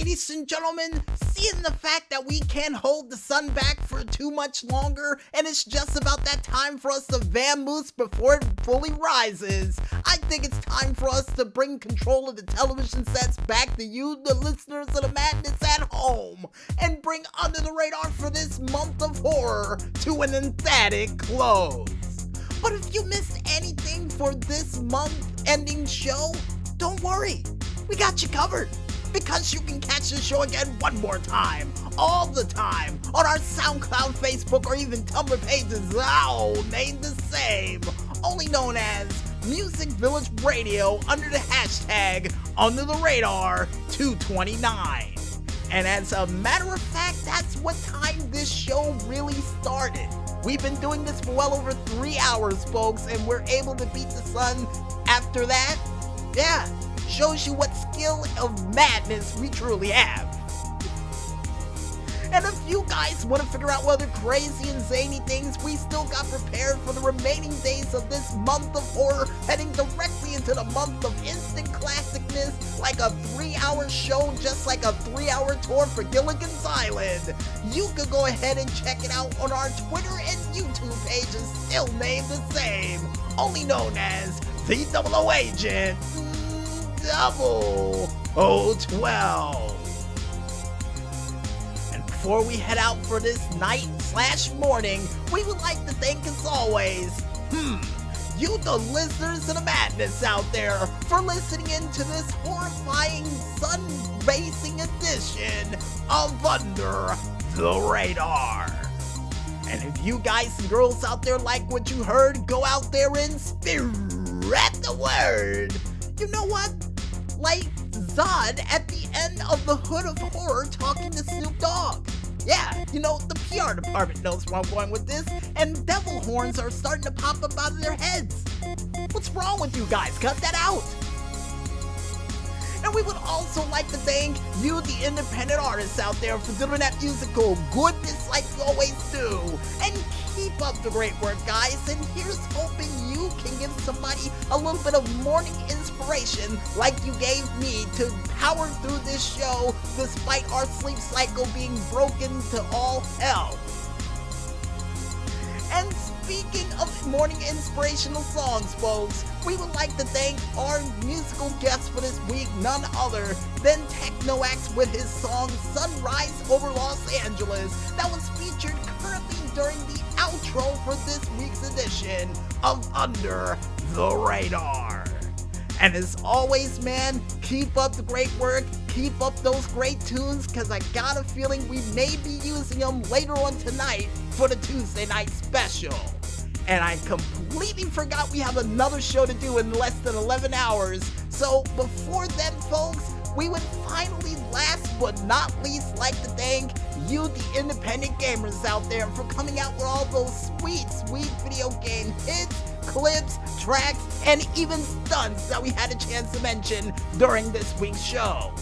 ladies and gentlemen, seeing the fact that we can't hold the sun back for too much longer, and it's just about that time for us to vamoose before it fully rises, I think it's time for us to bring control of the television sets back to you, the listeners of the madness at home, and bring Under the Radar for this month of horror to an emphatic close. But if you missed anything for this month-ending show, don't worry, we got you covered. Because you can catch the show again one more time, all the time, on our SoundCloud, Facebook, or even Tumblr pages, all named the same, only known as Music Village Radio under the hashtag Under the Radar 229. And as a matter of fact, that's what time this show really started. We've been doing this for well over 3 hours, folks, and we're able to beat the sun after that. Yeah. Shows you what skill of madness we truly have. And if you guys want to figure out what other crazy and zany things we still got prepared for the remaining days of this month of horror, heading directly into the month of instant classicness, like a 3-hour show, just like a 3-hour tour for Gilligan's Island, you could go ahead and check it out on our Twitter and YouTube pages, still named the same, only known as the 00 Agent 0012. And before we head out for this night/morning, we would like to thank, as always, you, the listeners of the madness out there, for listening into this horrifying sun-racing edition of Under the Radar. And if you guys and girls out there like what you heard, go out there and spread the word. You know what? Like Zod at the end of The Hood of Horror talking to Snoop Dogg. Yeah, you know, the PR department knows where I'm going with this, and devil horns are starting to pop up out of their heads. What's wrong with you guys? Cut that out. And we would also like to thank you, the independent artists out there, for doing that musical goodness like you always do. And keep up the great work, guys. And here's hoping you can give somebody a little bit of morning inspiration like you gave me to power through this show despite our sleep cycle being broken to all hell. And speaking of morning inspirational songs, folks, we would like to thank our musical guest for this week, none other than Tekno AXE with his song Sunrise Over Los Angeles that was featured currently during the outro for this week's edition of Under the Radar. And as always, man, keep up the great work, keep up those great tunes, because I got a feeling we may be using them later on tonight for the Tuesday night special. And I completely forgot we have another show to do in less than 11 hours. So before then, folks, we would finally, last but not least, like to thank you, the independent gamers out there, for coming out with all those sweet video game hits, clips, tracks, and even stunts that we had a chance to mention during this week's show.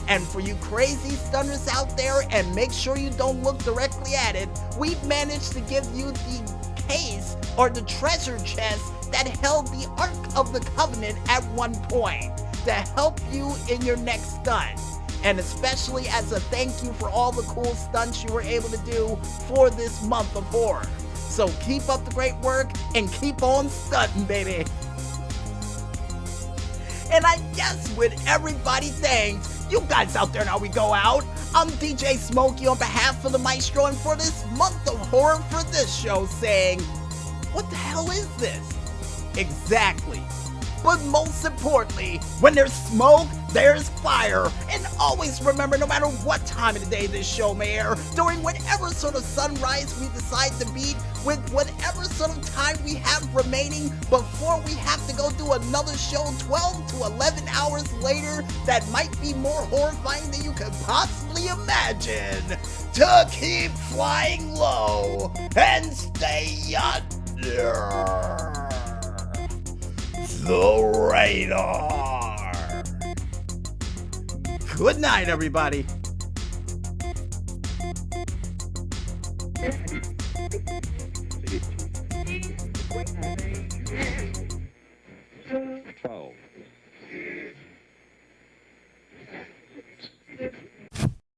And for you crazy stunners out there, and make sure you don't look directly at it, we've managed to give you the case or the treasure chest that held the Ark of the Covenant at one point to help you in your next stunt. And especially as a thank you for all the cool stunts you were able to do for this month of horror. So keep up the great work and keep on stunting, baby. And I guess with everybody thanked, you guys out there, now we go out. I'm DJ Smokey on behalf of the Maestro, and for this month of horror for this show, saying, what the hell is this? Exactly. But most importantly, when there's smoke, there's fire. And always remember, no matter what time of the day this show may air, during whatever sort of sunrise we decide to beat, with whatever sort of time we have remaining before we have to go do another show 12 to 11 hours later that might be more horrifying than you could possibly imagine, to keep flying low and stay under the radar. Good night, everybody.